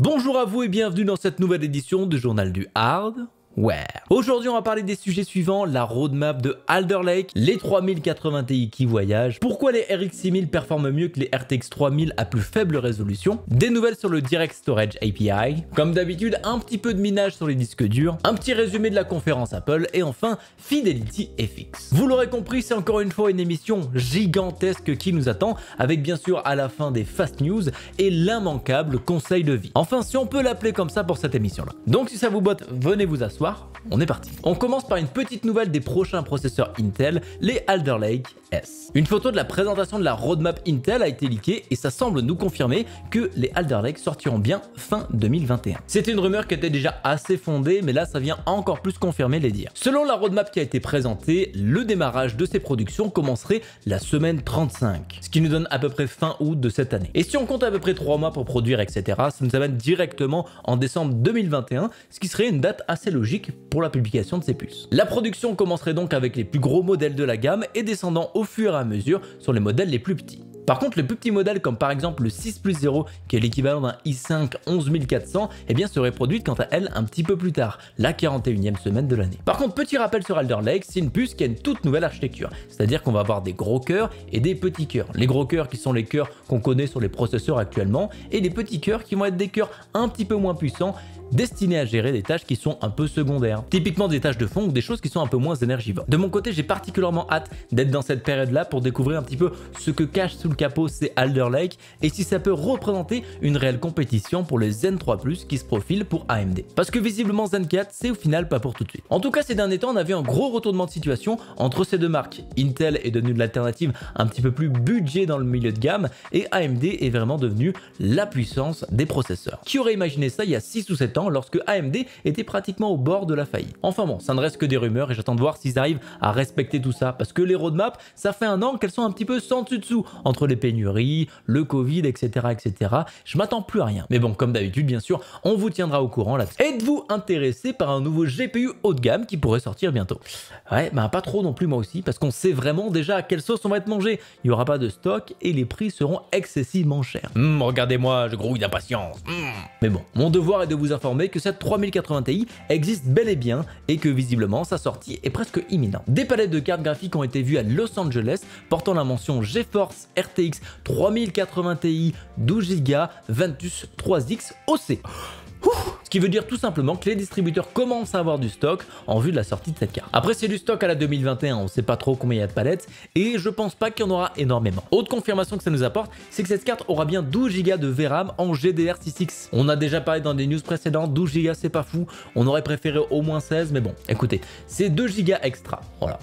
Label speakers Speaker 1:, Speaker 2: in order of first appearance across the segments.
Speaker 1: Bonjour à vous et bienvenue dans cette nouvelle édition du journal du Hardware. Aujourd'hui on va parler des sujets suivants, la roadmap de Alder Lake, les 3080 Ti qui voyagent, pourquoi les RX 6000 performent mieux que les RTX 3000 à plus faible résolution, des nouvelles sur le Direct Storage API, comme d'habitude un petit peu de minage sur les disques durs, un petit résumé de la conférence Apple et enfin Fidelity FX. Vous l'aurez compris, c'est encore une fois une émission gigantesque qui nous attend, avec bien sûr à la fin des Fast News et l'immanquable conseil de vie. Enfin si on peut l'appeler comme ça pour cette émission là. Donc si ça vous botte, venez vous asseoir. On est parti. On commence par une petite nouvelle des prochains processeurs Intel, les Alder Lake S. Une photo de la présentation de la roadmap Intel a été leakée et ça semble nous confirmer que les Alder Lake sortiront bien fin 2021. C'était une rumeur qui était déjà assez fondée, mais là ça vient encore plus confirmer les dires. Selon la roadmap qui a été présentée, le démarrage de ces productions commencerait la semaine 35, ce qui nous donne à peu près fin août de cette année. Et si on compte à peu près 3 mois pour produire, etc., ça nous amène directement en décembre 2021, ce qui serait une date assez logique pour la publication de ces puces. La production commencerait donc avec les plus gros modèles de la gamme et descendant au fur et à mesure sur les modèles les plus petits. Par contre, les plus petits modèles comme par exemple le 6+0 qui est l'équivalent d'un i5 11400, eh bien serait produite quant à elle un petit peu plus tard, la 41e semaine de l'année. Par contre, petit rappel sur Alder Lake, c'est une puce qui a une toute nouvelle architecture, c'est-à-dire qu'on va avoir des gros cœurs et des petits cœurs. Les gros cœurs qui sont les cœurs qu'on connaît sur les processeurs actuellement et les petits cœurs qui vont être des cœurs un petit peu moins puissants, destinés à gérer des tâches qui sont un peu secondaires, typiquement des tâches de fond ou des choses qui sont un peu moins énergivores. De mon côté, j'ai particulièrement hâte d'être dans cette période-là pour découvrir un petit peu ce que cache sous le capot ces Alder Lake et si ça peut représenter une réelle compétition pour les Zen 3 Plus qui se profilent pour AMD. Parce que visiblement Zen 4, c'est au final pas pour tout de suite. En tout cas, ces derniers temps, on a vu un gros retournement de situation entre ces deux marques. Intel est devenu de l'alternative un petit peu plus budget dans le milieu de gamme et AMD est vraiment devenu la puissance des processeurs. Qui aurait imaginé ça il y a 6 ou 7 ans lorsque AMD était pratiquement au bord de la faillite. Enfin bon, ça ne reste que des rumeurs et j'attends de voir s'ils arrivent à respecter tout ça parce que les roadmaps, ça fait un an qu'elles sont un petit peu sans dessus dessous entre les pénuries, le Covid, etc. etc. Je m'attends plus à rien. Mais bon, comme d'habitude, bien sûr, on vous tiendra au courant là-dessus. Êtes-vous intéressé par un nouveau GPU haut de gamme qui pourrait sortir bientôt? Ouais, bah pas trop non plus moi aussi parce qu'on sait vraiment déjà à quelle sauce on va être mangé. Il n'y aura pas de stock et les prix seront excessivement chers. Regardez-moi, je grouille d'impatience. Mais bon, mon devoir est de vous informer que cette 3080 Ti existe bel et bien et que visiblement sa sortie est presque imminente. Des palettes de cartes graphiques ont été vues à Los Angeles portant la mention GeForce RTX 3080 Ti 12Go Ventus 3X OC. Ce qui veut dire tout simplement que les distributeurs commencent à avoir du stock en vue de la sortie de cette carte. Après c'est du stock à la 2021, on sait pas trop combien il y a de palettes et je pense pas qu'il y en aura énormément. Autre confirmation que ça nous apporte, c'est que cette carte aura bien 12 Go de VRAM en GDR6X. On a déjà parlé dans des news précédentes, 12 Go c'est pas fou, on aurait préféré au moins 16 mais bon, écoutez, c'est 2 Go extra, voilà.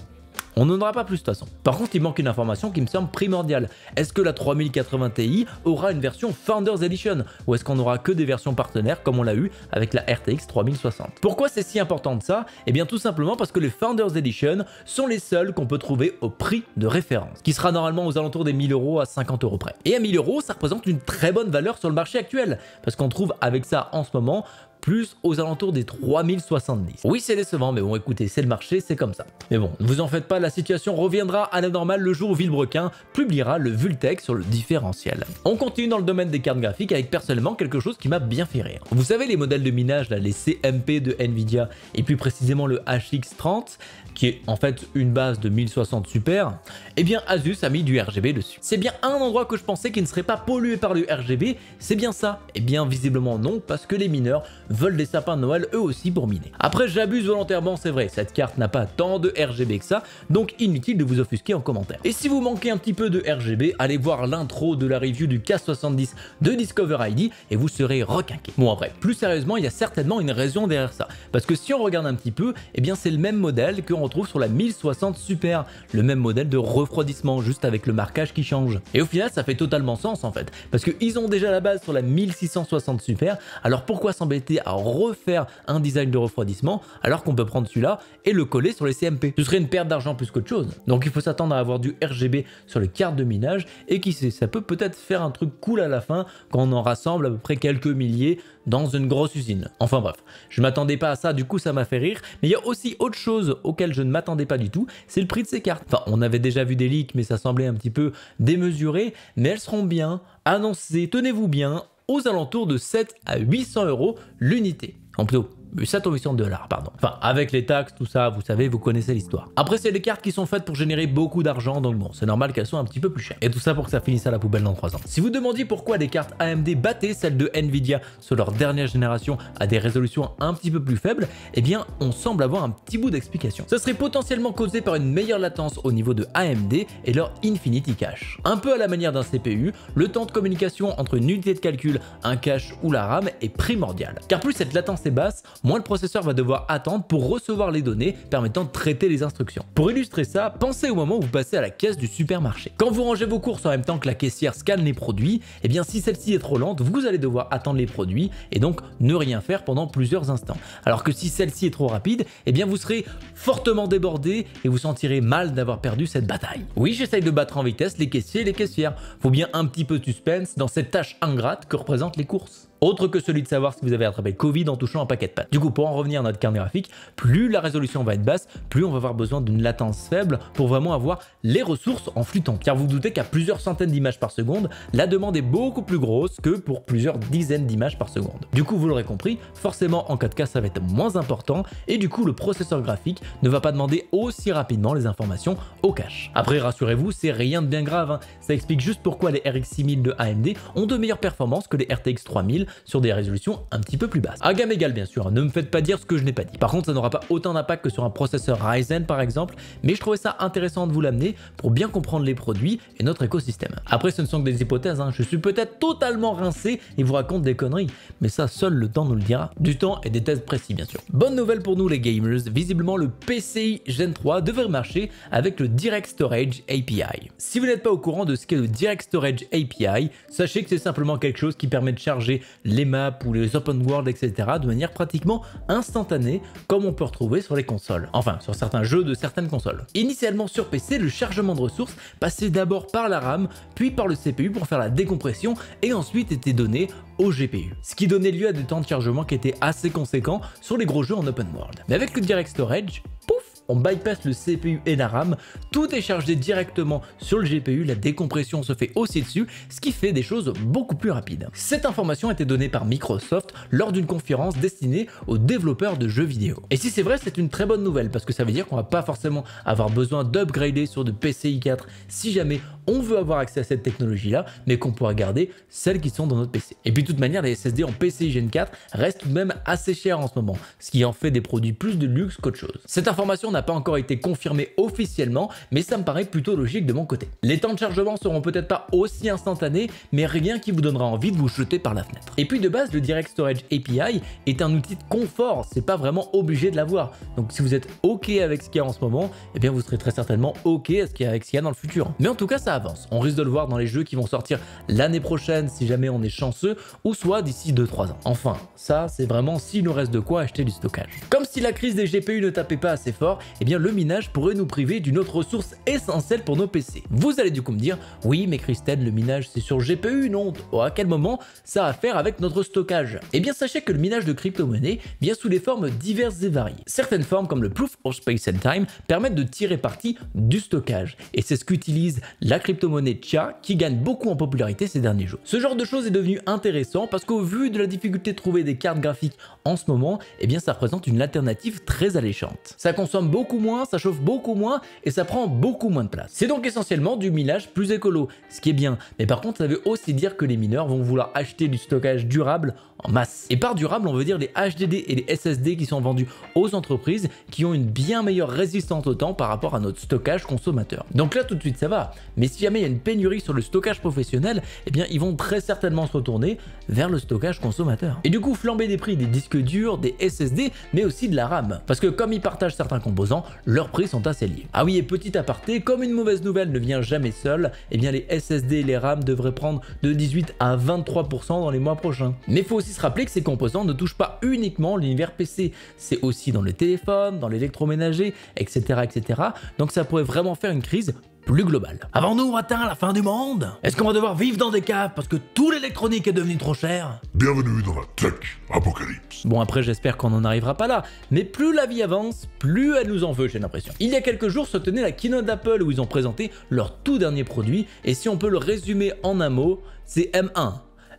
Speaker 1: On n'en aura pas plus de toute façon. Par contre, il manque une information qui me semble primordiale. Est-ce que la 3080 Ti aura une version Founders Edition ou est-ce qu'on aura que des versions partenaires comme on l'a eu avec la RTX 3060? Pourquoi c'est si important de ça? Eh bien tout simplement parce que les Founders Edition sont les seuls qu'on peut trouver au prix de référence, qui sera normalement aux alentours des 1000 € à 50 € près. Et à 1000 €, ça représente une très bonne valeur sur le marché actuel, parce qu'on trouve avec ça en ce moment plus aux alentours des 3070. Oui, c'est décevant, mais bon, écoutez, c'est le marché, c'est comme ça. Mais bon, ne vous en faites pas, la situation reviendra à la normale le jour où Villebrequin publiera le Vultec sur le différentiel. On continue dans le domaine des cartes graphiques avec personnellement quelque chose qui m'a bien fait rire. Vous savez les modèles de minage, là, les CMP de Nvidia, et plus précisément le HX30, qui est en fait une base de 1060 Super, eh bien Asus a mis du RGB dessus. C'est bien un endroit que je pensais qui ne serait pas pollué par le RGB, c'est bien ça. Eh bien visiblement non, parce que les mineurs veulent des sapins de Noël eux aussi pour miner. Après j'abuse volontairement, c'est vrai, cette carte n'a pas tant de RGB que ça, donc inutile de vous offusquer en commentaire. Et si vous manquez un petit peu de RGB, allez voir l'intro de la review du K70 de Discover ID et vous serez requinqué. Bon après, plus sérieusement, il y a certainement une raison derrière ça, parce que si on regarde un petit peu, eh bien c'est le même modèle qu'on retrouve sur la 1060 Super, le même modèle de refroidissement, juste avec le marquage qui change. Et au final, ça fait totalement sens en fait, parce qu'ils ont déjà la base sur la 1660 Super, alors pourquoi s'embêter à refaire un design de refroidissement alors qu'on peut prendre celui-là et le coller sur les CMP? Ce serait une perte d'argent plus qu'autre chose. Donc il faut s'attendre à avoir du RGB sur les cartes de minage et qui sait, ça peut peut-être faire un truc cool à la fin quand on en rassemble à peu près quelques milliers dans une grosse usine. Enfin bref, je m'attendais pas à ça, du coup ça m'a fait rire, mais il y a aussi autre chose auquel je ne m'attendais pas du tout, c'est le prix de ces cartes. Enfin, on avait déjà vu des leaks, mais ça semblait un petit peu démesuré, mais elles seront bien annoncées, tenez-vous bien, aux alentours de 7 à 800 € l'unité. En plutôt 7 ou 800 $, pardon. Enfin, avec les taxes, tout ça, vous savez, vous connaissez l'histoire. Après, c'est des cartes qui sont faites pour générer beaucoup d'argent, donc bon, c'est normal qu'elles soient un petit peu plus chères. Et tout ça pour que ça finisse à la poubelle dans 3 ans. Si vous demandiez pourquoi les cartes AMD battaient celles de Nvidia sur leur dernière génération à des résolutions un petit peu plus faibles, eh bien, on semble avoir un petit bout d'explication. Ça serait potentiellement causé par une meilleure latence au niveau de AMD et leur Infinity Cache. Un peu à la manière d'un CPU, le temps de communication entre une unité de calcul, un cache ou la RAM est primordial. Car plus cette latence est basse, moins le processeur va devoir attendre pour recevoir les données permettant de traiter les instructions. Pour illustrer ça, pensez au moment où vous passez à la caisse du supermarché. Quand vous rangez vos courses en même temps que la caissière scanne les produits, eh bien si celle-ci est trop lente, vous allez devoir attendre les produits et donc ne rien faire pendant plusieurs instants. Alors que si celle-ci est trop rapide, eh bien vous serez fortement débordé et vous sentirez mal d'avoir perdu cette bataille. Oui, j'essaye de battre en vitesse les caissiers et les caissières. Faut bien un petit peu de suspense dans cette tâche ingrate que représentent les courses. Autre que celui de savoir si vous avez attrapé le Covid en touchant un paquet de pâtes. Du coup, pour en revenir à notre carte graphique, plus la résolution va être basse, plus on va avoir besoin d'une latence faible pour vraiment avoir les ressources en flux tendu. Car vous vous doutez qu'à plusieurs centaines d'images par seconde, la demande est beaucoup plus grosse que pour plusieurs dizaines d'images par seconde. Du coup, vous l'aurez compris, forcément en 4K ça va être moins important et du coup le processeur graphique ne va pas demander aussi rapidement les informations au cache. Après, rassurez-vous, c'est rien de bien grave, hein. Ça explique juste pourquoi les RX 6000 de AMD ont de meilleures performances que les RTX 3000 sur des résolutions un petit peu plus basses. À gamme égale bien sûr, ne me faites pas dire ce que je n'ai pas dit. Par contre, ça n'aura pas autant d'impact que sur un processeur Ryzen par exemple, mais je trouvais ça intéressant de vous l'amener pour bien comprendre les produits et notre écosystème. Après, ce ne sont que des hypothèses, hein. Je suis peut-être totalement rincé et vous raconte des conneries, mais ça seul le temps nous le dira. Du temps et des tests précis bien sûr. Bonne nouvelle pour nous les gamers, visiblement le PCI Gen 3 devrait marcher avec le Direct Storage API. Si vous n'êtes pas au courant de ce qu'est le Direct Storage API, sachez que c'est simplement quelque chose qui permet de charger les maps ou les open world, etc. de manière pratiquement instantanée, comme on peut retrouver sur les consoles. Enfin, sur certains jeux de certaines consoles. Initialement sur PC, le chargement de ressources passait d'abord par la RAM, puis par le CPU pour faire la décompression et ensuite était donné au GPU. Ce qui donnait lieu à des temps de chargement qui étaient assez conséquents sur les gros jeux en open world. Mais avec le Direct Storage, pouf, on bypass le CPU et la RAM, tout est chargé directement sur le GPU, la décompression se fait aussi dessus, ce qui fait des choses beaucoup plus rapides. Cette information a été donnée par Microsoft lors d'une conférence destinée aux développeurs de jeux vidéo. Et si c'est vrai, c'est une très bonne nouvelle parce que ça veut dire qu'on va pas forcément avoir besoin d'upgrader sur de PCI 4 si jamais on veut avoir accès à cette technologie là, mais qu'on pourra garder celles qui sont dans notre PC. Et puis de toute manière, les SSD en PCI Gen 4 restent tout de même assez chers en ce moment, ce qui en fait des produits plus de luxe qu'autre chose. Cette information n'a pas encore été confirmée officiellement, mais ça me paraît plutôt logique de mon côté. Les temps de chargement seront peut-être pas aussi instantanés, mais rien qui vous donnera envie de vous jeter par la fenêtre. Et puis de base, le Direct Storage API est un outil de confort, c'est pas vraiment obligé de l'avoir. Donc si vous êtes OK avec ce qu'il y a en ce moment, eh bien vous serez très certainement OK avec ce qu'il y a dans le futur. Mais en tout cas, ça avance. On risque de le voir dans les jeux qui vont sortir l'année prochaine si jamais on est chanceux, ou soit d'ici 2-3 ans. Enfin, ça c'est vraiment s'il nous reste de quoi acheter du stockage. Comme si la crise des GPU ne tapait pas assez fort, eh bien le minage pourrait nous priver d'une autre ressource essentielle pour nos PC. Vous allez du coup me dire, oui mais Christelle, le minage c'est sur GPU, non? Oh, à quel moment ça a à faire avec notre stockage? Eh bien sachez que le minage de crypto-monnaie vient sous des formes diverses et variées. Certaines formes comme le Proof of Space and Time permettent de tirer parti du stockage, et c'est ce qu'utilise la crypto-monnaie Chia qui gagne beaucoup en popularité ces derniers jours. Ce genre de choses est devenu intéressant parce qu'au vu de la difficulté de trouver des cartes graphiques en ce moment, eh bien ça représente une alternative très alléchante. Ça consomme beaucoup moins, ça chauffe beaucoup moins et ça prend beaucoup moins de place. C'est donc essentiellement du minage plus écolo, ce qui est bien. Mais par contre, ça veut aussi dire que les mineurs vont vouloir acheter du stockage durable en masse. Et par durable, on veut dire les HDD et les SSD qui sont vendus aux entreprises qui ont une bien meilleure résistance au temps par rapport à notre stockage consommateur. Donc là, tout de suite, ça va. Mais si jamais il y a une pénurie sur le stockage professionnel, eh bien, ils vont très certainement se retourner vers le stockage consommateur. Et du coup, flamber des prix des disques durs, des SSD, mais aussi de la RAM. Parce que comme ils partagent certains composants, leurs prix sont assez liés. Ah oui, et petit aparté, comme une mauvaise nouvelle ne vient jamais seule, eh bien les SSD et les RAM devraient prendre de 18 à 23% dans les mois prochains. Mais il faut aussi se rappeler que ces composants ne touchent pas uniquement l'univers PC, c'est aussi dans les téléphones, dans l'électroménager, etc., etc. Donc ça pourrait vraiment faire une crise plus globale. Avons-nous atteint la fin du monde? Est-ce qu'on va devoir vivre dans des caves parce que tout l'électronique est devenu trop cher?
Speaker 2: Bienvenue dans la Tech Apocalypse.
Speaker 1: Bon, après j'espère qu'on n'en arrivera pas là, mais plus la vie avance, plus elle nous en veut, j'ai l'impression. Il y a quelques jours se tenait la keynote d'Apple où ils ont présenté leur tout dernier produit, et si on peut le résumer en un mot, c'est M1.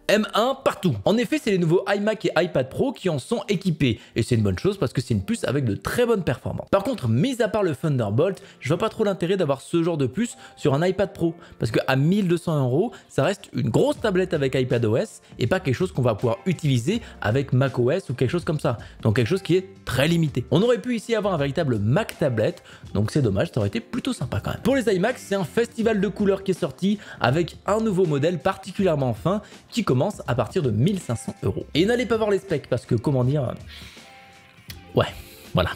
Speaker 1: M1 partout. En effet, c'est les nouveaux iMac et iPad Pro qui en sont équipés. Et c'est une bonne chose parce que c'est une puce avec de très bonnes performances. Par contre, mis à part le Thunderbolt, je vois pas trop l'intérêt d'avoir ce genre de puce sur un iPad Pro. Parce qu'à 1200 €, ça reste une grosse tablette avec iPadOS et pas quelque chose qu'on va pouvoir utiliser avec macOS ou quelque chose comme ça. Donc quelque chose qui est très limité. On aurait pu ici avoir un véritable Mac tablette, donc c'est dommage, ça aurait été plutôt sympa quand même. Pour les iMac, c'est un festival de couleurs qui est sorti avec un nouveau modèle particulièrement fin qui commence à partir de 1500 €. Et n'allez pas voir les specs parce que comment dire... Ouais, voilà.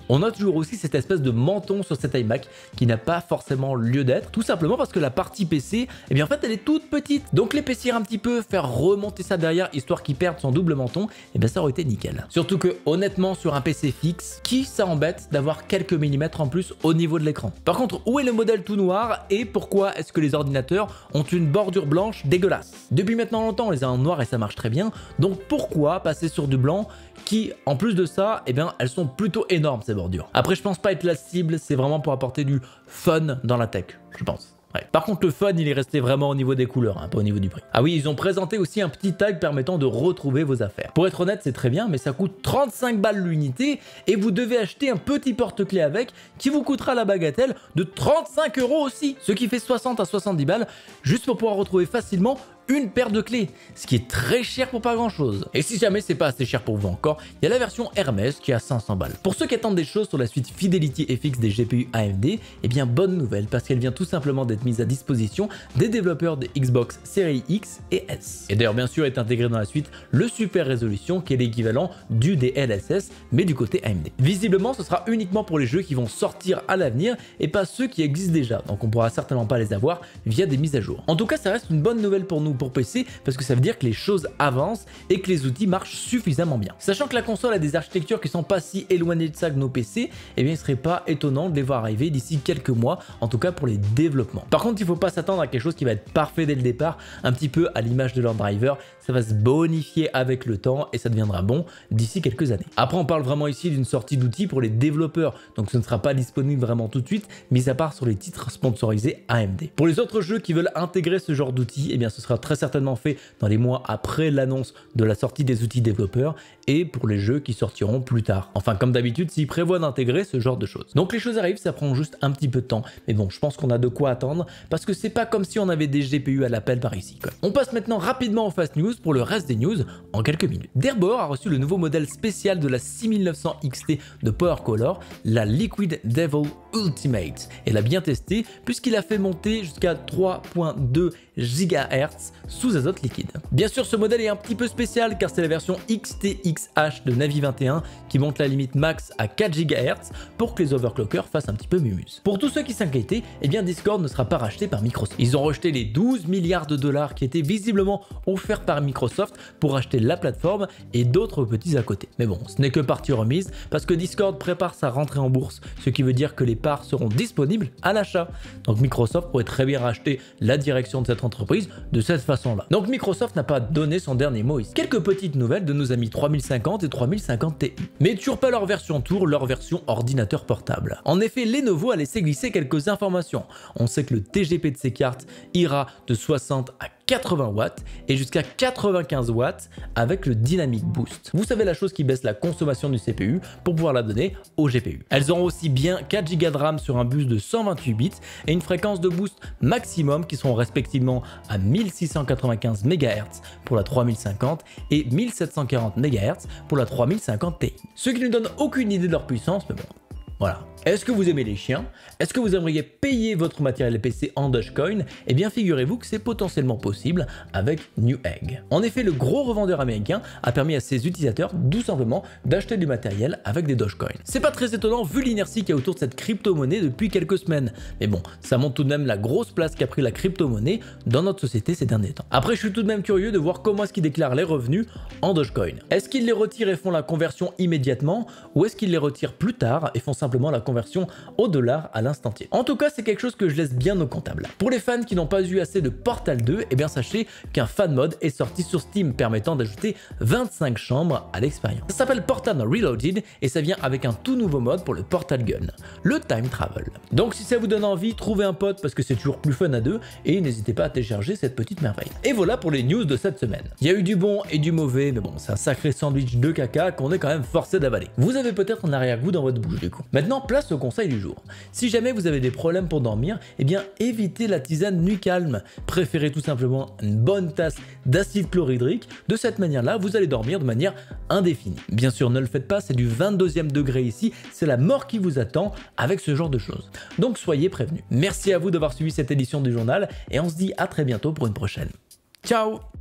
Speaker 1: On a toujours aussi cette espèce de menton sur cet iMac qui n'a pas forcément lieu d'être, tout simplement parce que la partie PC, eh bien en fait elle est toute petite. Donc l'épaissir un petit peu, faire remonter ça derrière histoire qu'il perde son double menton, eh bien ça aurait été nickel. Surtout que honnêtement sur un PC fixe, qui ça embête d'avoir quelques millimètres en plus au niveau de l'écran. Par contre, où est le modèle tout noir et pourquoi est-ce que les ordinateurs ont une bordure blanche dégueulasse? Depuis maintenant longtemps, on les a en noir et ça marche très bien, donc pourquoi passer sur du blanc qui, en plus de ça, eh bien elles sont plutôt énormes ces bordures. Après, je pense pas être la cible, c'est vraiment pour apporter du fun dans la tech, je pense. Ouais. Par contre, le fun, il est resté vraiment au niveau des couleurs, hein, pas au niveau du prix. Ah oui, ils ont présenté aussi un petit tag permettant de retrouver vos affaires. Pour être honnête, c'est très bien, mais ça coûte 35 balles l'unité et vous devez acheter un petit porte-clés avec qui vous coûtera la bagatelle de 35 € aussi, ce qui fait 60 à 70 balles juste pour pouvoir retrouver facilement une paire de clés, ce qui est très cher pour pas grand chose. Et si jamais c'est pas assez cher pour vous encore, il y a la version Hermès qui est à 500 balles. Pour ceux qui attendent des choses sur la suite Fidelity FX des GPU AMD, eh bien bonne nouvelle parce qu'elle vient tout simplement d'être mise à disposition des développeurs de Xbox Series X et S. Et d'ailleurs bien sûr est intégré dans la suite le Super Résolution qui est l'équivalent du DLSS mais du côté AMD. Visiblement ce sera uniquement pour les jeux qui vont sortir à l'avenir et pas ceux qui existent déjà, donc on pourra certainement pas les avoir via des mises à jour. En tout cas ça reste une bonne nouvelle pour nous pour PC parce que ça veut dire que les choses avancent et que les outils marchent suffisamment bien. Sachant que la console a des architectures qui sont pas si éloignées de ça que nos PC, eh bien il serait pas étonnant de les voir arriver d'ici quelques mois, en tout cas pour les développements. Par contre, il faut pas s'attendre à quelque chose qui va être parfait dès le départ, un petit peu à l'image de leur driver, ça va se bonifier avec le temps et ça deviendra bon d'ici quelques années. Après, on parle vraiment ici d'une sortie d'outils pour les développeurs, donc ce ne sera pas disponible vraiment tout de suite, mis à part sur les titres sponsorisés AMD. Pour les autres jeux qui veulent intégrer ce genre d'outils, eh bien ce sera très certainement fait dans les mois après l'annonce de la sortie des outils développeurs et pour les jeux qui sortiront plus tard. Enfin, comme d'habitude, s'ils prévoient d'intégrer ce genre de choses. Donc les choses arrivent, ça prend juste un petit peu de temps, mais bon, je pense qu'on a de quoi attendre parce que c'est pas comme si on avait des GPU à l'appel par ici, quoi. On passe maintenant rapidement aux fast news pour le reste des news en quelques minutes. Derbor a reçu le nouveau modèle spécial de la 6900 XT de Power Color, la Liquid Devil Ultimate, et l'a bien testé puisqu'il a fait monter jusqu'à 3.2 GHz sous azote liquide. Bien sûr, ce modèle est un petit peu spécial car c'est la version XTXH de Navi 21 qui monte la limite max à 4 GHz pour que les overclockers fassent un petit peu mumuse. Pour tous ceux qui s'inquiétaient, eh bien Discord ne sera pas racheté par Microsoft. Ils ont rejeté les 12 milliards de dollars qui étaient visiblement offerts par Microsoft pour acheter la plateforme et d'autres petits à côté. Mais bon, ce n'est que partie remise parce que Discord prépare sa rentrée en bourse, ce qui veut dire que les parts seront disponibles à l'achat. Donc Microsoft pourrait très bien racheter la direction de cette entreprise de cette façon-là. Donc Microsoft n'a pas donné son dernier mot ici. Quelques petites nouvelles de nos amis 3050 et 3050 Ti. Mais toujours pas leur version tour, leur version ordinateur portable. En effet, Lenovo a laissé glisser quelques informations. On sait que le TGP de ces cartes ira de 60 à 80 watts et jusqu'à 95 watts avec le Dynamic Boost. Vous savez, la chose qui baisse la consommation du CPU pour pouvoir la donner au GPU. Elles auront aussi bien 4 Go de RAM sur un bus de 128 bits et une fréquence de boost maximum qui seront respectivement à 1695 MHz pour la 3050 et 1740 MHz pour la 3050 Ti. Ce qui ne donne aucune idée de leur puissance, mais bon. Voilà. Est-ce que vous aimez les chiens? Est-ce que vous aimeriez payer votre matériel PC en Dogecoin? Eh bien figurez-vous que c'est potentiellement possible avec Newegg. En effet, le gros revendeur américain a permis à ses utilisateurs tout simplement d'acheter du matériel avec des Dogecoin. C'est pas très étonnant vu l'inertie qu'il y a autour de cette crypto-monnaie depuis quelques semaines. Mais bon, ça montre tout de même la grosse place qu'a pris la crypto-monnaie dans notre société ces derniers temps. Après, je suis tout de même curieux de voir comment est-ce qu'ils déclarent les revenus en Dogecoin. Est-ce qu'ils les retirent et font la conversion immédiatement ou est-ce qu'ils les retirent plus tard et font simplement la conversion conversion au dollar à l'instant T. En tout cas, c'est quelque chose que je laisse bien au comptable. Pour les fans qui n'ont pas eu assez de Portal 2, eh bien sachez qu'un fan mode est sorti sur Steam permettant d'ajouter 25 chambres à l'expérience. Ça s'appelle Portal Reloaded et ça vient avec un tout nouveau mode pour le Portal Gun, le Time Travel. Donc si ça vous donne envie, trouvez un pote parce que c'est toujours plus fun à deux et n'hésitez pas à télécharger cette petite merveille. Et voilà pour les news de cette semaine. Il y a eu du bon et du mauvais, mais bon, c'est un sacré sandwich de caca qu'on est quand même forcé d'avaler. Vous avez peut-être un arrière-goût dans votre bouche du coup. Maintenant, place au conseil du jour. Si jamais vous avez des problèmes pour dormir, eh bien évitez la tisane Nuit Calme. Préférez tout simplement une bonne tasse d'acide chlorhydrique. De cette manière-là, vous allez dormir de manière indéfinie. Bien sûr, ne le faites pas, c'est du 22e degré ici, c'est la mort qui vous attend avec ce genre de choses. Donc soyez prévenus. Merci à vous d'avoir suivi cette édition du journal et on se dit à très bientôt pour une prochaine. Ciao!